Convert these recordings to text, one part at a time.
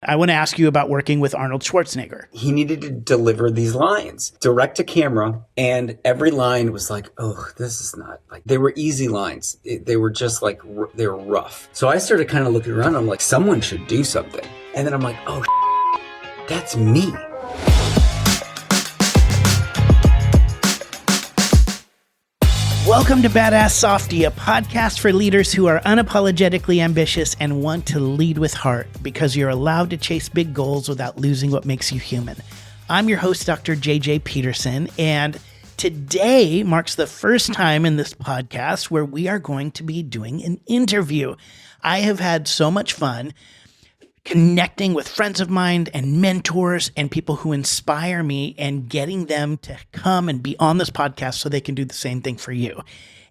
I want to ask you about working with Arnold Schwarzenegger. He needed to deliver these lines direct to camera, and every line was like, oh, this is not like, they were easy lines. They were just like, they were rough. So I started kind of looking around. I'm like, someone should do something. And then I'm like, oh, that's me. Welcome to Badass Softie, a podcast for leaders who are unapologetically ambitious and want to lead with heart because you're allowed to chase big goals without losing what makes you human. I'm your host, Dr. JJ Peterson, and today marks the first time in this podcast where we are going to be doing an interview. I have had so much fun connecting with friends of mine and mentors and people who inspire me and getting them to come and be on this podcast so they can do the same thing for you.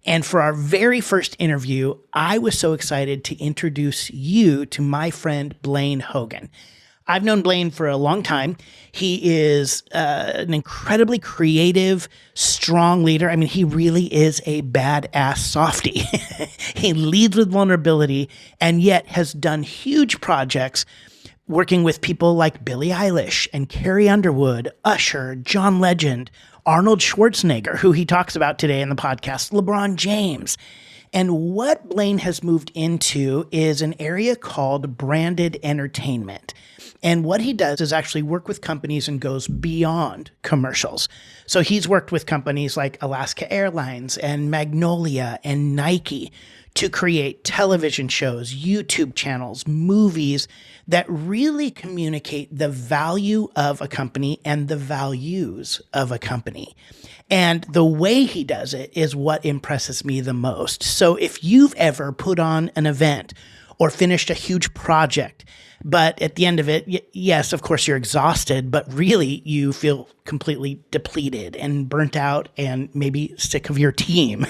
And for our very first interview, I was so excited to introduce you to my friend, Blaine Hogan. I've known Blaine for a long time. He is an incredibly creative, strong leader. I mean, he really is a badass softie. He leads with vulnerability and yet has done huge projects working with people like Billie Eilish and Carrie Underwood, Usher, John Legend, Arnold Schwarzenegger, who he talks about today in the podcast, LeBron James. And what Blaine has moved into is an area called branded entertainment. And what he does is actually work with companies and goes beyond commercials. So he's worked with companies like Alaska Airlines and Magnolia and Nike to create television shows, YouTube channels, movies that really communicate the value of a company and the values of a company. And the way he does it is what impresses me the most. So if you've ever put on an event or finished a huge project, but at the end of it, yes, of course, you're exhausted, but really you feel completely depleted and burnt out and maybe sick of your team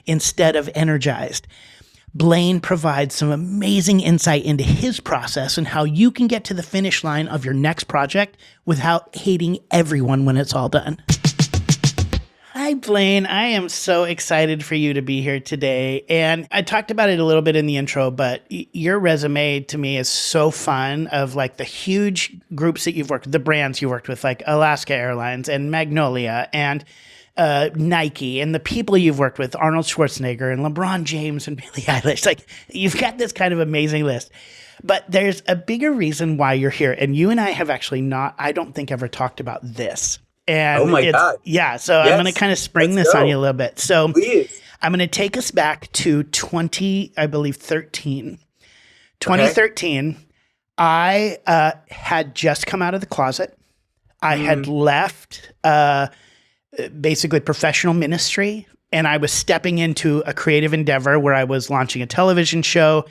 instead of energized. Blaine provides some amazing insight into his process and how you can get to the finish line of your next project without hating everyone when it's all done. Hi, Blaine. I am so excited for you to be here today. And I talked about it a little bit in the intro, but your resume to me is so fun of like the huge groups that you've worked with, the brands you worked with, like Alaska Airlines and Magnolia and Nike, and the people you've worked with, Arnold Schwarzenegger and LeBron James and Billie Eilish. Like, you've got this kind of amazing list. But there's a bigger reason why you're here. And you and I have actually not, I don't think, ever talked about this. And oh my God. Yeah. So yes. I'm going to kind of spring this on you a little bit. So please. I'm going to take us back to 2013. 2013, okay. I had just come out of the closet. I had left basically professional ministry, and I was stepping into a creative endeavor where I was launching a television show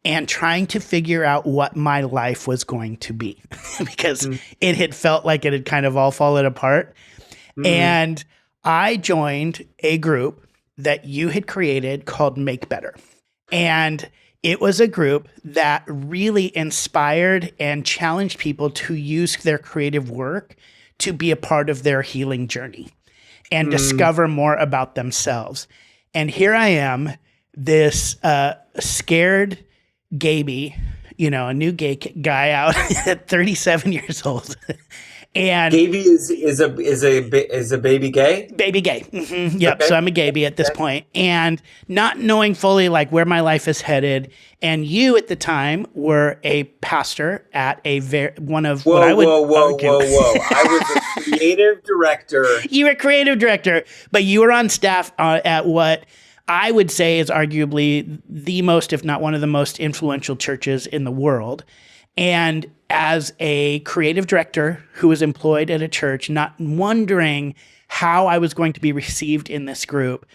and trying to figure out what my life was going to be because it had felt like it had kind of all fallen apart. And I joined a group that you had created called Make Better. And it was a group that really inspired and challenged people to use their creative work to be a part of their healing journey and discover more about themselves. And here I am, this scared Gaby, you know, a new gay guy out at 37 years old. And Gaby is a baby gay? Baby gay. Mm-hmm. Yep. Okay. So I'm a Gaby at this point, and not knowing fully like where my life is headed. And you at the time were a pastor at one of what I would argue. Whoa. I was a creative director. You were a creative director, but you were on staff at what I would say is arguably the most, if not one of the most influential churches in the world. And as a creative director who was employed at a church, not wondering how I was going to be received in this group,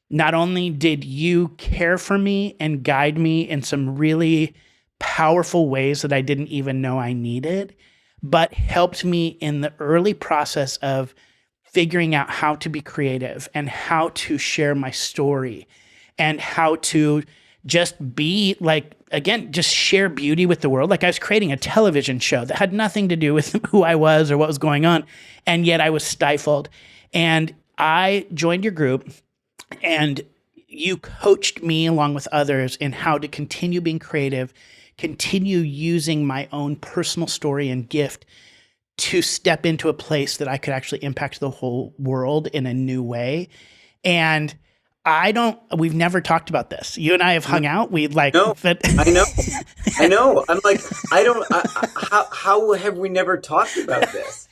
not only did you care for me and guide me in some really powerful ways that I didn't even know I needed, but helped me in the early process of figuring out how to be creative and how to share my story and how to just be like, again, just share beauty with the world. Like I was creating a television show that had nothing to do with who I was or what was going on. And yet I was stifled. And I joined your group, and you coached me along with others in how to continue being creative, continue using my own personal story and gift to step into a place that I could actually impact the whole world in a new way. And we've never talked about this. You and I have hung out. No, I know. I'm like, how have we never talked about this?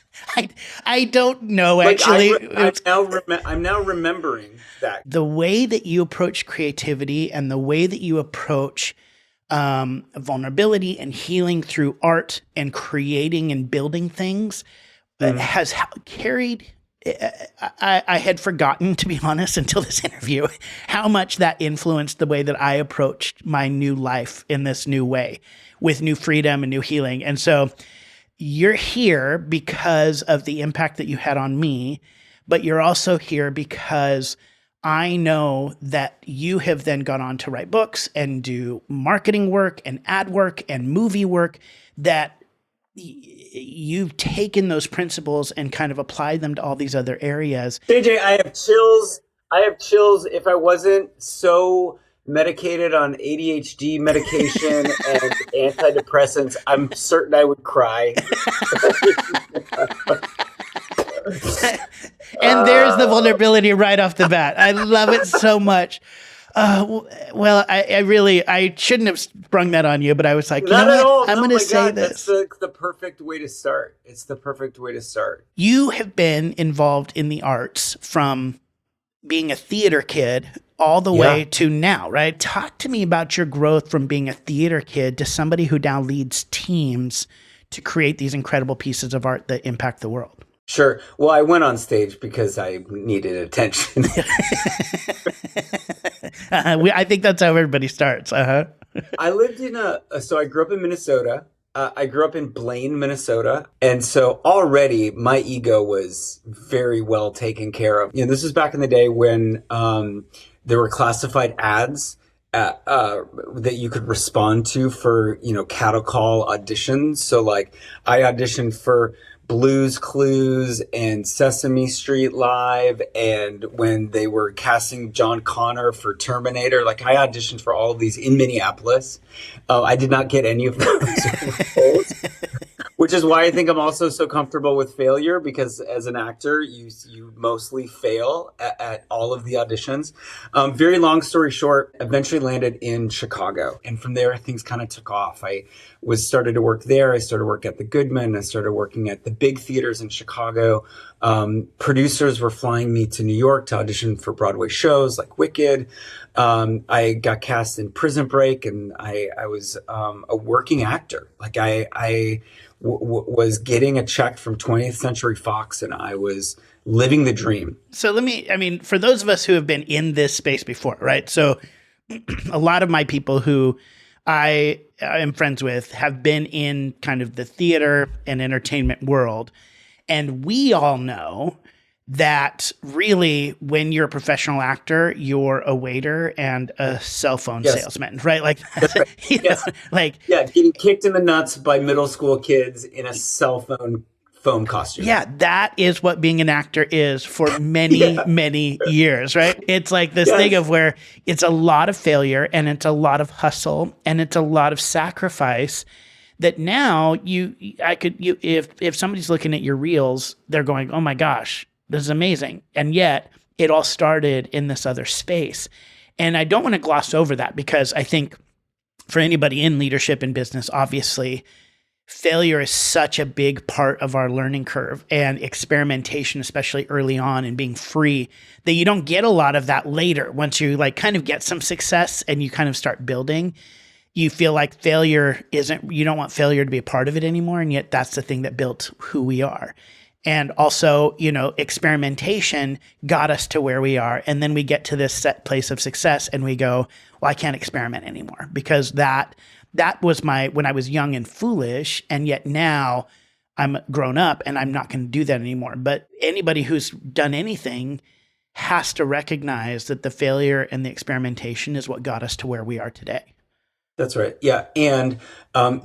I don't know, actually. I'm now remembering that. The way that you approach creativity and the way that you approach vulnerability and healing through art and creating and building things has carried. I had forgotten, to be honest, until this interview, how much that influenced the way that I approached my new life in this new way with new freedom and new healing. And so you're here because of the impact that you had on me, but you're also here because I know that you have then gone on to write books and do marketing work and ad work and movie work that you've taken those principles and kind of applied them to all these other areas. JJ, I have chills. If I wasn't so medicated on ADHD medication and antidepressants, I'm certain I would cry. And there's the vulnerability right off the bat. I love it so much. Well, I shouldn't have sprung that on you, but I was like, Not at all. I'm going to say this. That's the perfect way to start. It's the perfect way to start. You have been involved in the arts from being a theater kid all the way to now, right? Talk to me about your growth from being a theater kid to somebody who now leads teams to create these incredible pieces of art that impact the world. Sure. Well, I went on stage because I needed attention. I think that's how everybody starts. I lived so I grew up in Minnesota. I grew up in Blaine, Minnesota. And so already my ego was very well taken care of. This was back in the day when there were classified ads that you could respond to for, cattle call auditions. So like I auditioned for Blue's Clues and Sesame Street Live, and when they were casting John Connor for Terminator, like I auditioned for all of these in Minneapolis. I did not get any of those roles, which is why I think I'm also so comfortable with failure, because as an actor, you mostly fail at all of the auditions. Very long story short, eventually landed in Chicago, and from there things kind of took off. I started to work there. I started work at the Goodman. I started working at the big theaters in Chicago. Producers were flying me to New York to audition for Broadway shows like Wicked. I got cast in Prison Break, and I was a working actor. Like I was getting a check from 20th Century Fox, and I was living the dream. So for those of us who have been in this space before, right? So a lot of my people who I am friends with have been in kind of the theater and entertainment world. And we all know that really when you're a professional actor, you're a waiter and a cell phone salesman, right? Like, getting kicked in the nuts by middle school kids in a cell phone foam costume. Yeah, that is what being an actor is for many, many years, right? It's like this thing of where it's a lot of failure and it's a lot of hustle and it's a lot of sacrifice that now if somebody's looking at your reels, they're going, oh my gosh, this is amazing. And yet it all started in this other space. And I don't want to gloss over that, because I think for anybody in leadership and business, obviously, failure is such a big part of our learning curve, and experimentation, especially early on, and being free, that you don't get a lot of that later. Once you kind of get some success and you kind of start building, you feel like you don't want failure to be a part of it anymore. And yet that's the thing that built who we are. And also, experimentation got us to where we are. And then we get to this set place of success and we go, well, I can't experiment anymore, because that was when I was young and foolish, and yet now I'm grown up and I'm not going to do that anymore. But anybody who's done anything has to recognize that the failure and the experimentation is what got us to where we are today. That's right. Yeah. And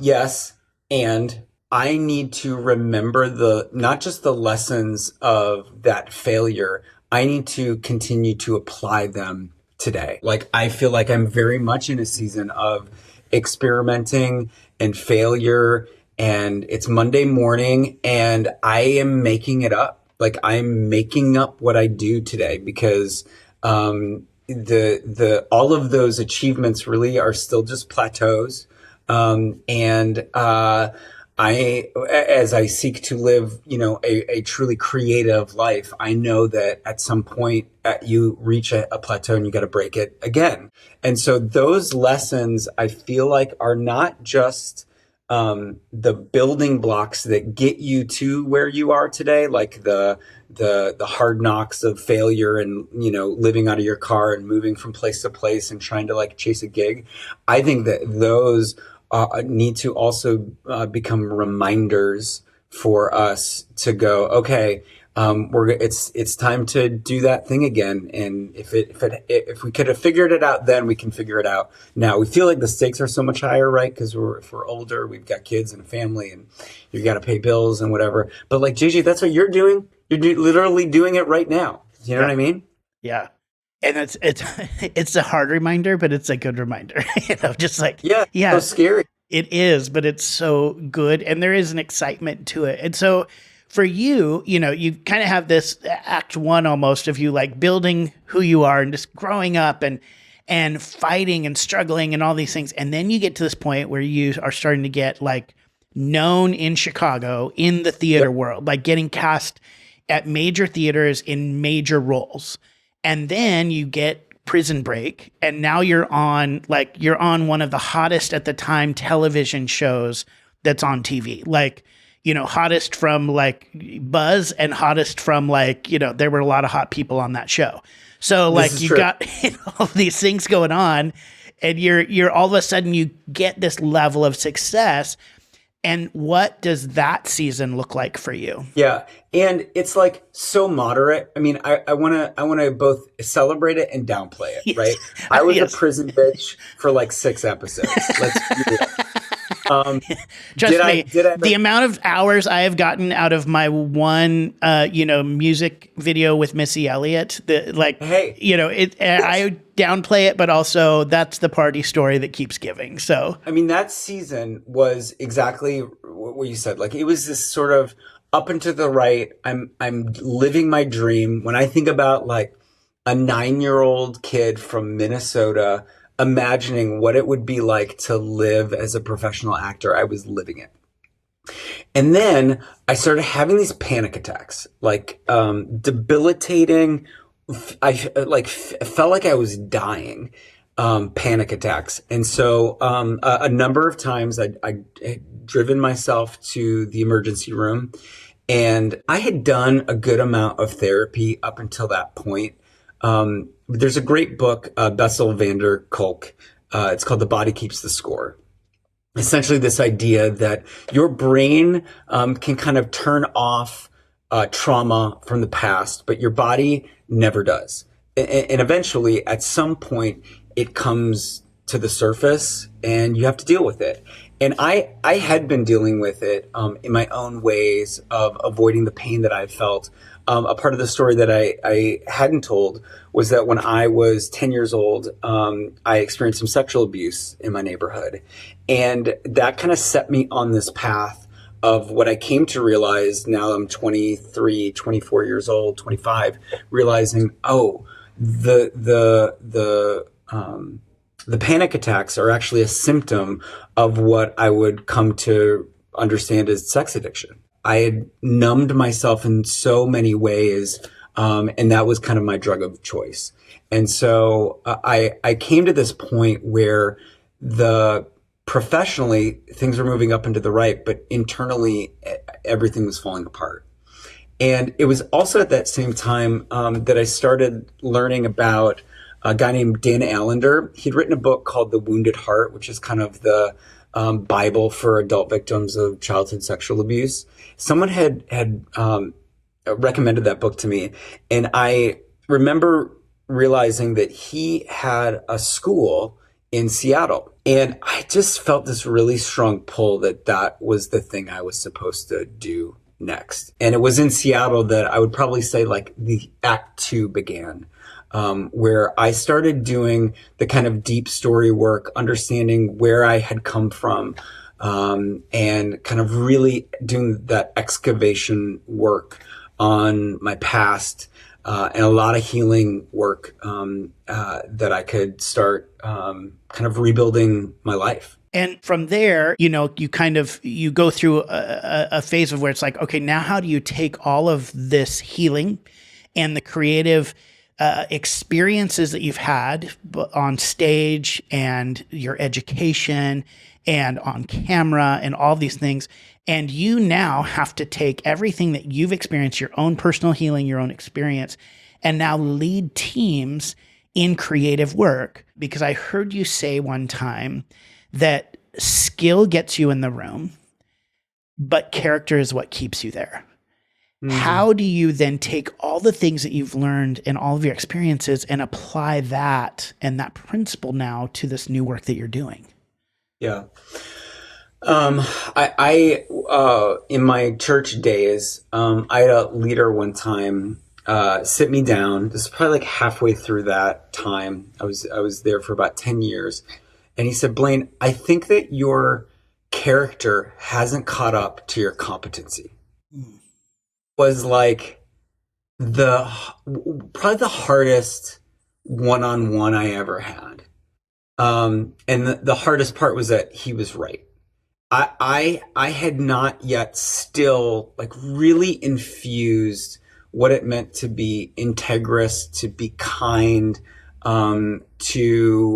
yes. And I need to remember not just the lessons of that failure. I need to continue to apply them today. Like, I feel like I'm very much in a season of experimenting and failure. And it's Monday morning and I am making it up. Like I'm making up what I do today because the all of those achievements really are still just plateaus. As I seek to live, a truly creative life, I know that at some point you reach a plateau and you got to break it again. And so those lessons I feel like are not just the building blocks that get you to where you are today, like the hard knocks of failure and, living out of your car and moving from place to place and trying to like chase a gig. I think that those need to also become reminders for us to go, okay, it's time to do that thing again. And if we could have figured it out then, we can figure it out now. We feel like the stakes are so much higher, right? Because if we're older, we've got kids and a family, and you got to pay bills and whatever. But like JJ, that's what you're doing. You're literally doing it right now. You know what I mean? Yeah. And it's a hard reminder, but it's a good reminder. Just like so scary. It is, but it's so good, and there is an excitement to it. And so, for you, you kind of have this act one almost of you like building who you are and just growing up and fighting and struggling and all these things, and then you get to this point where you are starting to get like known in Chicago in the theater world, like getting cast at major theaters in major roles. And then you get Prison Break, and now you're on one of the hottest at the time television shows that's on TV. Like, hottest from like Buzz and hottest from like, there were a lot of hot people on that show. So like you got all these things going on, and you're all of a sudden you get this level of success. And what does that season look like for you? Yeah. And it's like so moderate. I mean, I want to both celebrate it and downplay it, right? I was a prison bitch for like 6 episodes. Let's do it. Trust me, the amount of hours I have gotten out of my one, music video with Missy Elliott, I downplay it, but also that's the party story that keeps giving. So, I mean, that season was exactly what you said. Like, it was this sort of up and to the right. I'm living my dream. When I think about like a 9-year-old kid from Minnesota imagining what it would be like to live as a professional actor, I was living it. And then I started having these panic attacks, like debilitating. I felt like I was dying, panic attacks. And so a number of times I had driven myself to the emergency room, and I had done a good amount of therapy up until that point. There's a great book, Bessel van der Kolk. It's called The Body Keeps the Score. Essentially this idea that your brain can kind of turn off trauma from the past, but your body never does. And eventually, at some point, it comes to the surface and you have to deal with it. And I had been dealing with it in my own ways of avoiding the pain that I felt. A part of the story that I hadn't told was that when I was 10 years old, I experienced some sexual abuse in my neighborhood. And that kind of set me on this path of what I came to realize. Now I'm 23, 24 years old, 25, realizing, the panic attacks are actually a symptom of what I would come to understand as sex addiction. I had numbed myself in so many ways, and that was kind of my drug of choice. And so I came to this point where professionally things were moving up and to the right, but internally everything was falling apart. And it was also at that same time that I started learning about a guy named Dan Allender. He'd written a book called The Wounded Heart, which is kind of the Bible for adult victims of childhood sexual abuse. Someone had recommended that book to me, and I remember realizing that he had a school in Seattle, and I just felt this really strong pull that was the thing I was supposed to do next. And it was in Seattle that I would probably say like the act 2 began. where I started doing the kind of deep story work, understanding where I had come from, and kind of really doing that excavation work on my past, and a lot of healing work, that I could start, kind of rebuilding my life. And from there, you go through a phase of where it's like, okay, now how do you take all of this healing and the creative experiences that you've had on stage and your education and on camera and all these things, and you now have to take everything that you've experienced, your own personal healing, your own experience, and now lead teams in creative work? Because I heard you say one time that skill gets you in the room, but character is what keeps you there. Mm-hmm. How do you then take all the things that you've learned and all of your experiences and apply that and that principle now to this new work that you're doing? Yeah. I in my church days, I had a leader one time sit me down. This is probably like halfway through that time. I was there for about 10 years. And he said, Blaine, I think that your character hasn't caught up to your competency. Was like probably the hardest one-on-one I ever had. And the hardest part was that he was right. I had not yet still like really infused what it meant to be integrous, to be kind, to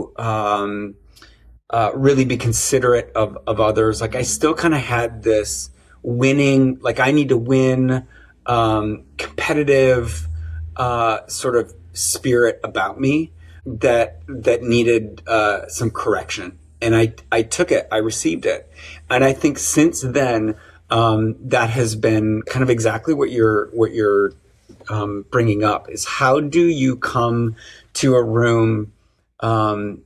really be considerate of others. Like I still kind of had this winning, like I need to win, competitive sort of spirit about me that needed some correction. And I took it, I received it. And I think since then, that has been kind of exactly what you're bringing up, is how do you come to a room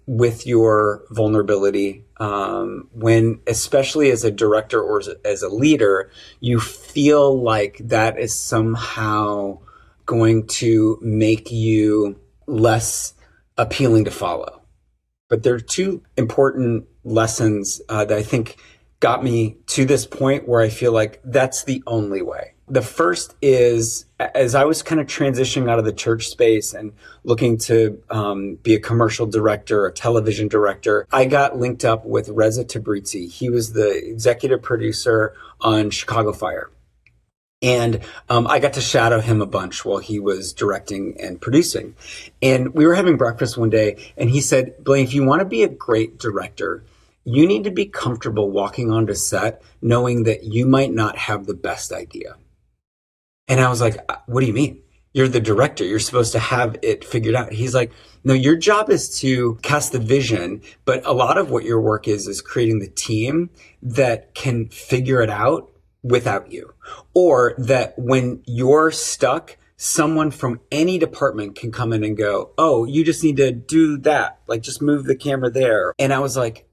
with your vulnerability, when, especially as a director or as a leader, you feel like that is somehow going to make you less appealing to follow. But there are two important lessons that I think got me to this point where I feel like that's the only way. The first is, as I was kind of transitioning out of the church space and looking to be a commercial director, a television director, I got linked up with Reza Tabrizi. He was the executive producer on Chicago Fire. And I got to shadow him a bunch while he was directing and producing. And we were having breakfast one day, and he said, Blaine, if you want to be a great director, you need to be comfortable walking onto set knowing that you might not have the best idea. And I was like, what do you mean? You're the director. You're supposed to have it figured out. He's like, no, your job is to cast the vision, but a lot of what your work is creating the team that can figure it out without you. Or that when you're stuck, someone from any department can come in and go, oh, you just need to do that. Like, just move the camera there. And I was like,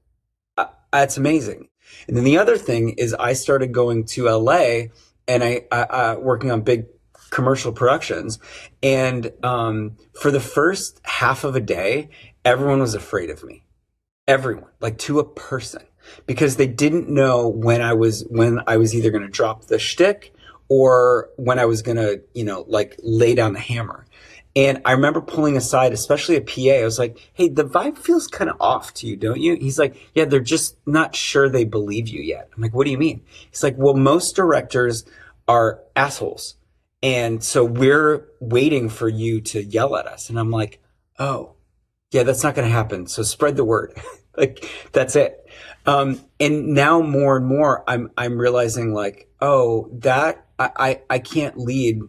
that's amazing. And then the other thing is I started going to LA and I working on big commercial productions. And for the first half of a day, everyone was afraid of me. Everyone, like to a person, because they didn't know when I was either going to drop the shtick or when I was going to, like lay down the hammer. And I remember pulling aside, especially a PA. I was like, hey, the vibe feels kind of off to you, don't you? He's like, yeah, they're just not sure they believe you yet. I'm like, what do you mean? He's like, well, most directors are assholes. And so we're waiting for you to yell at us. And I'm like, oh, yeah, that's not going to happen. So spread the word. Like, that's it. And now more and more, I'm realizing like, oh, that I can't lead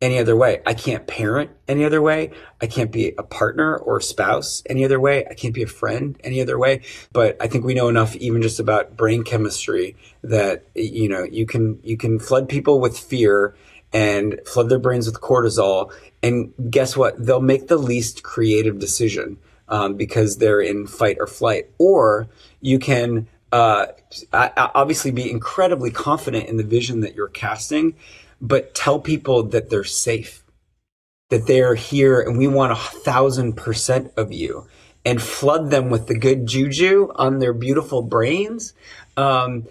any other way. I can't parent any other way. I can't be a partner or spouse any other way. I can't be a friend any other way. But I think we know enough, even just about brain chemistry, that, you can flood people with fear and flood their brains with cortisol. And guess what? They'll make the least creative decision because they're in fight or flight. Or you can obviously be incredibly confident in the vision that you're casting, but tell people that they're safe. that they're here and we want 1,000% of you, and flood them with the good juju on their beautiful brains. And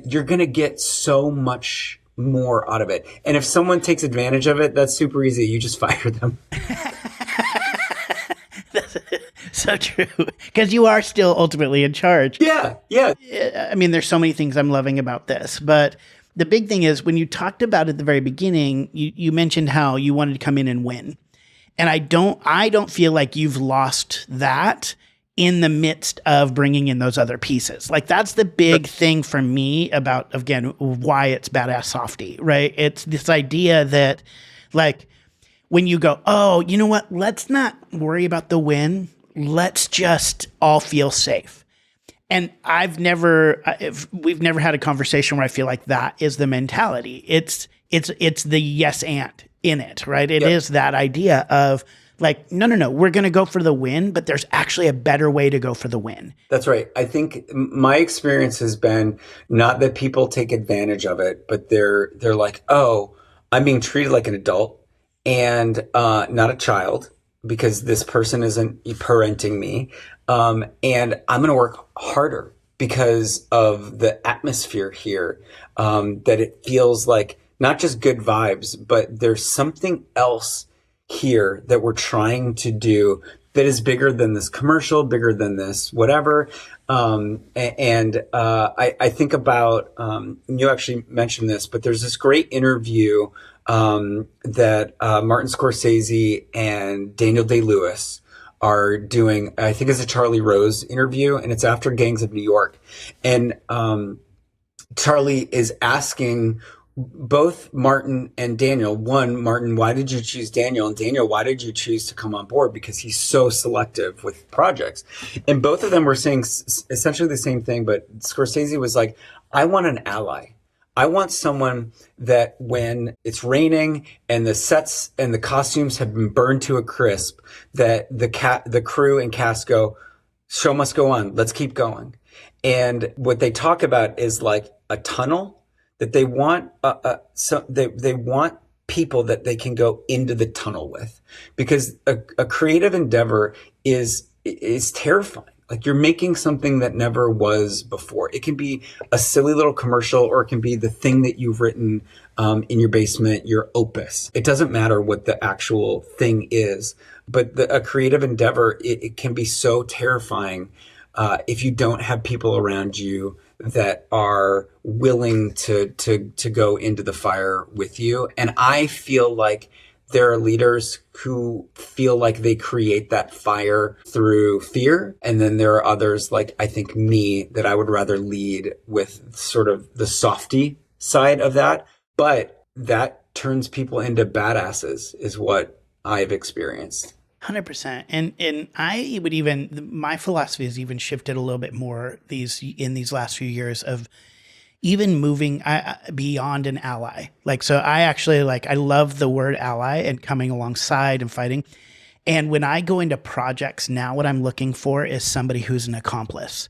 you're going to get so much more out of it. And if someone takes advantage of it, that's super easy. You just fire them. That's so true. Because you are still ultimately in charge. Yeah. Yeah. I mean, there's so many things I'm loving about this, but the big thing is when you talked about at the very beginning, you mentioned how you wanted to come in and win. And I don't feel like you've lost that in the midst of bringing in those other pieces. Like that's the big thing for me about, again, why it's Badass Softie, right? It's this idea that like when you go, oh, you know what? Let's not worry about the win. Let's just all feel safe. And we've never had a conversation where I feel like that is the mentality. It's the yes and in it, right? It is that idea of like, no, we're going to go for the win, but there's actually a better way to go for the win. That's right. I think my experience has been not that people take advantage of it, but they're like, oh, I'm being treated like an adult and not a child because this person isn't parenting me. And I'm going to work harder because of the atmosphere here, that it feels like not just good vibes, but there's something else here that we're trying to do that is bigger than this commercial, bigger than this whatever. I think about, you actually mentioned this, but there's this great interview that Martin Scorsese and Daniel Day-Lewis are doing. I think it's a Charlie Rose interview, and it's after Gangs of New York. And Charlie is asking both Martin and Daniel, Martin, why did you choose Daniel? And Daniel, why did you choose to come on board? Because he's so selective with projects. And both of them were saying essentially the same thing, but Scorsese was like, I want an ally. I want someone that when it's raining and the sets and the costumes have been burned to a crisp, that the crew and cast go, show must go on. Let's keep going. And what they talk about is like a tunnel that they want. They want people that they can go into the tunnel with, because a creative endeavor is terrifying. Like you're making something that never was before. It can be a silly little commercial, or it can be the thing that you've written in your basement, your opus. It doesn't matter what the actual thing is, but a creative endeavor, it can be so terrifying if you don't have people around you that are willing to go into the fire with you. And I feel like there are leaders who feel like they create that fire through fear. And then there are others like, I think me, that I would rather lead with sort of the softy side of that. But that turns people into badasses is what I've experienced. 100%. And I would even, my philosophy has even shifted a little bit more in these last few years of even moving beyond an ally. Like, so I actually I love the word ally and coming alongside and fighting. And when I go into projects now, what I'm looking for is somebody who's an accomplice.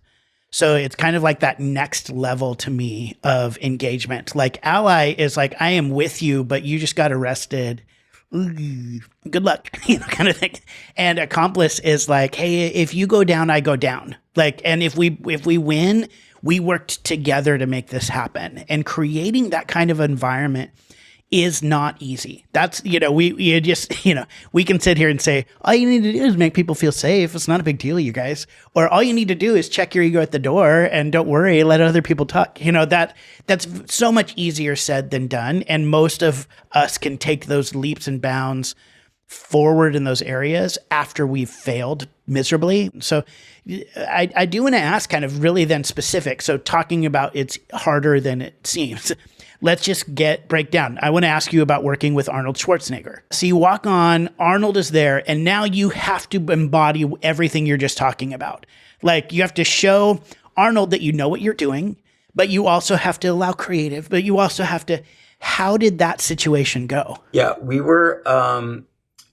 So it's kind of like that next level to me of engagement. Like ally is like, I am with you, but you just got arrested. Ooh, good luck, kind of thing. And accomplice is like, hey, if you go down, I go down. Like, and if we win, we worked together to make this happen. And creating that kind of environment is not easy. That's, we can sit here and say, all you need to do is make people feel safe. It's not a big deal, you guys. Or all you need to do is check your ego at the door and don't worry, let other people talk. That's so much easier said than done. And most of us can take those leaps and bounds forward in those areas after we've failed miserably. So I do want to ask kind of really then specific. So talking about it's harder than it seems. Let's just break down. I want to ask you about working with Arnold Schwarzenegger. So you walk on, Arnold is there, and now you have to embody everything you're just talking about. Like you have to show Arnold that you know what you're doing, but you also have to allow creative, but you also have to, how did that situation go? Yeah, we were,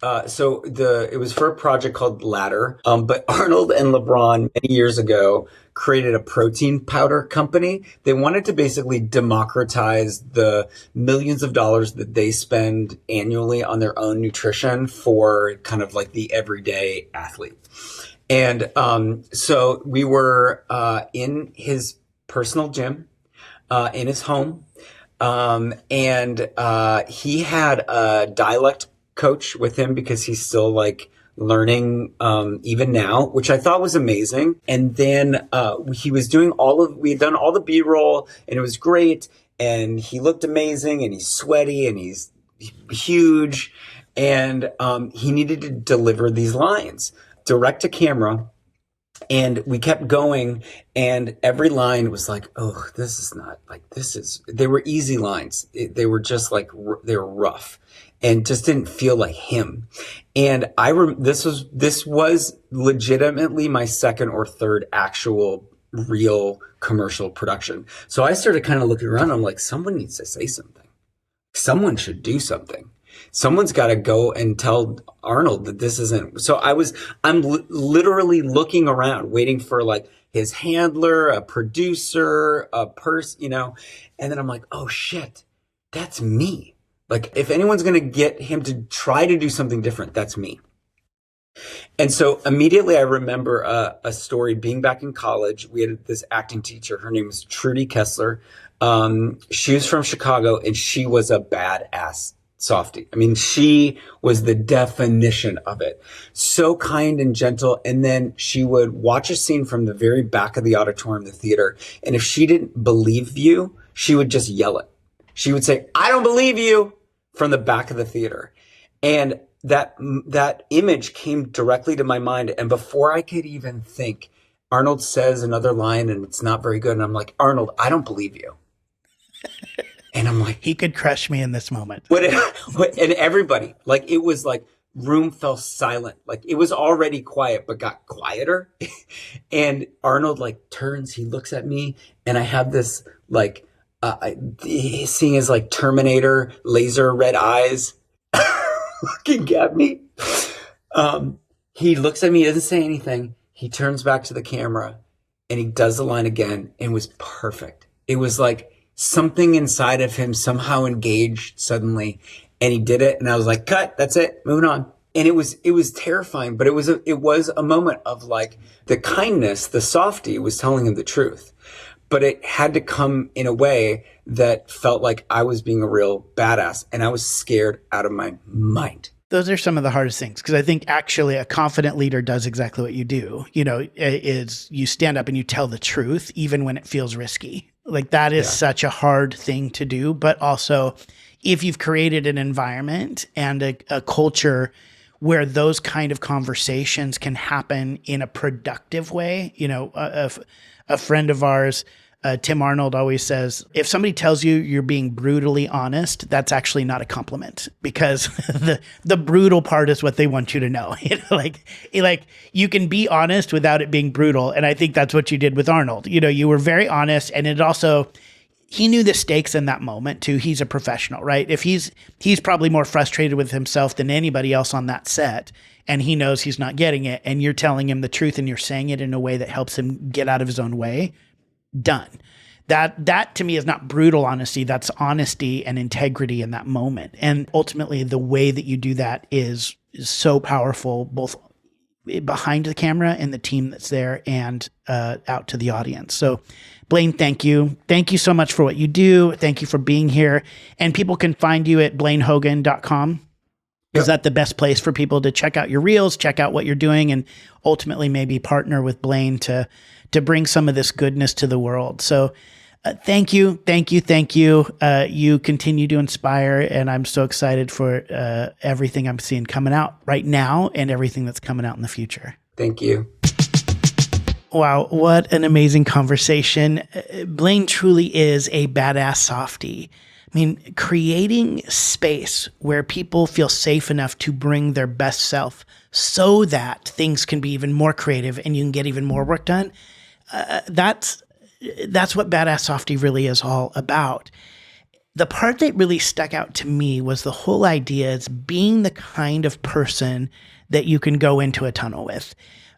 It was for a project called Ladder. But Arnold and LeBron many years ago created a protein powder company. They wanted to basically democratize the millions of dollars that they spend annually on their own nutrition for kind of like the everyday athlete. And so we were in his personal gym in his home. And he had a dialect coach with him because he's still like learning even now, which I thought was amazing. And then he was doing we had done all the B-roll and it was great. And he looked amazing and he's sweaty and he's huge. And he needed to deliver these lines direct to camera. And we kept going, and every line was like, oh, this is not like, they were easy lines. They were just like, they were rough and just didn't feel like him. And this was legitimately my second or third actual real commercial production. So I started kind of looking around. I'm like, someone needs to say something. Someone should do something. Someone's got to go and tell Arnold that this isn't. So I'm literally looking around, waiting for like his handler, a producer, a person, and then I'm like, oh shit, that's me. Like if anyone's going to get him to try to do something different, that's me. And so immediately I remember a story being back in college. We had this acting teacher. Her name was Trudy Kessler. She was from Chicago and she was a badass Softie. I mean, she was the definition of it. So kind and gentle. And then she would watch a scene from the very back of the auditorium, the theater. And if she didn't believe you, she would just yell it. She would say, I don't believe you, from the back of the theater. And that image came directly to my mind. And before I could even think, Arnold says another line and it's not very good. And I'm like, Arnold, I don't believe you. And I'm like, he could crush me in this moment. And everybody, like, it was like room fell silent. Like it was already quiet, but got quieter. And Arnold like turns, he looks at me and I have this like, seeing his like Terminator laser red eyes looking at me. He looks at me, doesn't say anything. He turns back to the camera and he does the line again and it was perfect. It was like, something inside of him somehow engaged suddenly and he did it. And I was like, cut, that's it, moving on. And it was terrifying, but it was a moment of like the kindness, the Softie was telling him the truth, but it had to come in a way that felt like I was being a real badass and I was scared out of my mind. Those are some of the hardest things because I think actually a confident leader does exactly what you do, is you stand up and you tell the truth, even when it feels risky. Like that is such a hard thing to do, but also if you've created an environment and a culture where those kind of conversations can happen in a productive way, a friend of ours, Tim Arnold always says, if somebody tells you you're being brutally honest, that's actually not a compliment because the brutal part is what they want you to know. Like you can be honest without it being brutal. And I think that's what you did with Arnold. You were very honest and it also, he knew the stakes in that moment too. He's a professional, right? If he's probably more frustrated with himself than anybody else on that set and he knows he's not getting it and you're telling him the truth and you're saying it in a way that helps him get out of his own way. Done. That to me is not brutal honesty. That's honesty and integrity in that moment. And ultimately the way that you do that is so powerful, both behind the camera and the team that's there and out to the audience. So Blaine, thank you. Thank you so much for what you do. Thank you for being here. And people can find you at blainehogan.com. Is that the best place for people to check out your reels, check out what you're doing, and ultimately maybe partner with Blaine to bring some of this goodness to the world? So thank you. You continue to inspire, and I'm so excited for everything I'm seeing coming out right now and everything that's coming out in the future. Thank you. Wow, what an amazing conversation. Blaine truly is a badass softie. I mean, creating space where people feel safe enough to bring their best self so that things can be even more creative and you can get even more work done. That's what Badass Softie really is all about. The part that really stuck out to me was the whole idea is being the kind of person that you can go into a tunnel with.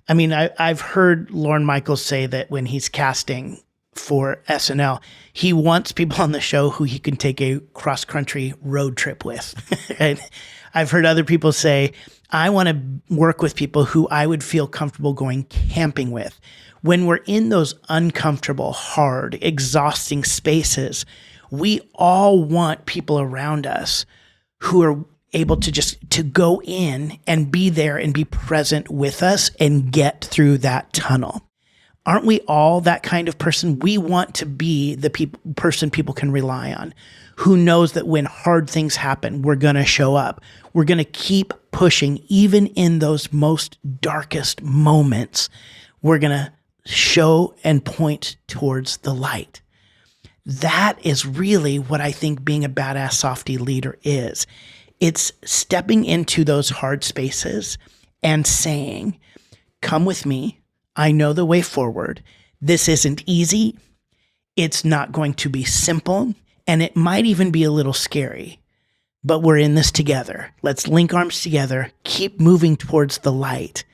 I mean, I've heard Lorne Michaels say that when he's casting for SNL, he wants people on the show who he can take a cross-country road trip with. And I've heard other people say, I want to work with people who I would feel comfortable going camping with. When we're in those uncomfortable, hard, exhausting spaces, we all want people around us who are able to go in and be there and be present with us and get through that tunnel. Aren't we all that kind of person? We want to be the person people can rely on, who knows that when hard things happen, we're going to show up. We're going to keep pushing, even in those most darkest moments. We're going to show and point towards the light. That is really what I think being a badass softie leader is. It's stepping into those hard spaces and saying, come with me. I know the way forward. This isn't easy. It's not going to be simple, and it might even be a little scary, but we're in this together. Let's link arms together, keep moving towards the light.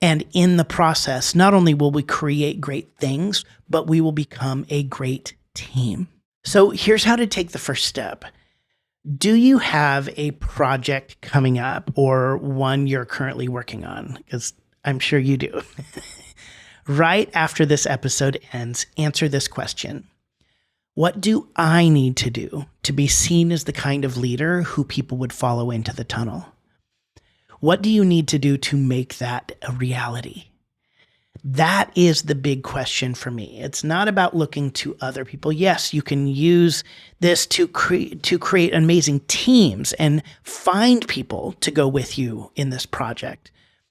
And in the process, not only will we create great things, but we will become a great team. So here's how to take the first step. Do you have a project coming up or one you're currently working on? Because I'm sure you do. Right after this episode ends, answer this question. What do I need to do to be seen as the kind of leader who people would follow into the tunnel? What do you need to do to make that a reality? That is the big question for me. It's not about looking to other people. Yes, you can use this to create amazing teams and find people to go with you in this project.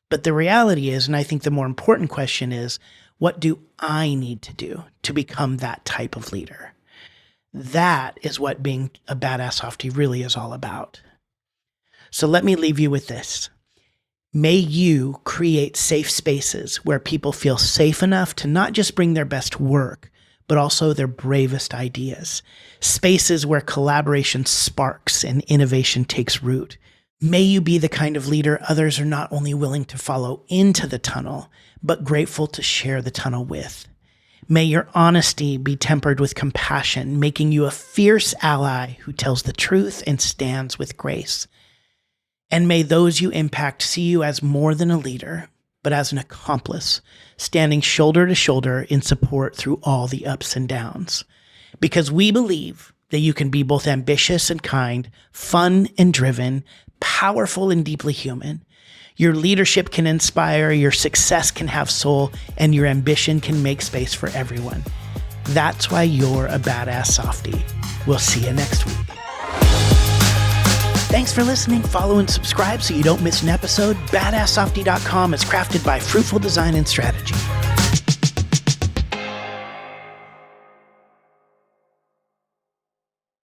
But the reality is, and I think the more important question is, what do I need to do to become that type of leader? That is what being a badass softie really is all about. So let me leave you with this. May you create safe spaces where people feel safe enough to not just bring their best work, but also their bravest ideas. Spaces where collaboration sparks and innovation takes root. May you be the kind of leader others are not only willing to follow into the tunnel, but grateful to share the tunnel with. May your honesty be tempered with compassion, making you a fierce ally who tells the truth and stands with grace. And may those you impact see you as more than a leader, but as an accomplice, standing shoulder to shoulder in support through all the ups and downs. Because we believe that you can be both ambitious and kind, fun and driven, powerful and deeply human. Your leadership can inspire, your success can have soul, and your ambition can make space for everyone. That's why you're a badass softie. We'll see you next week. Thanks for listening. Follow and subscribe so you don't miss an episode. BadassSoftie.com is crafted by Fruitful Design and Strategy.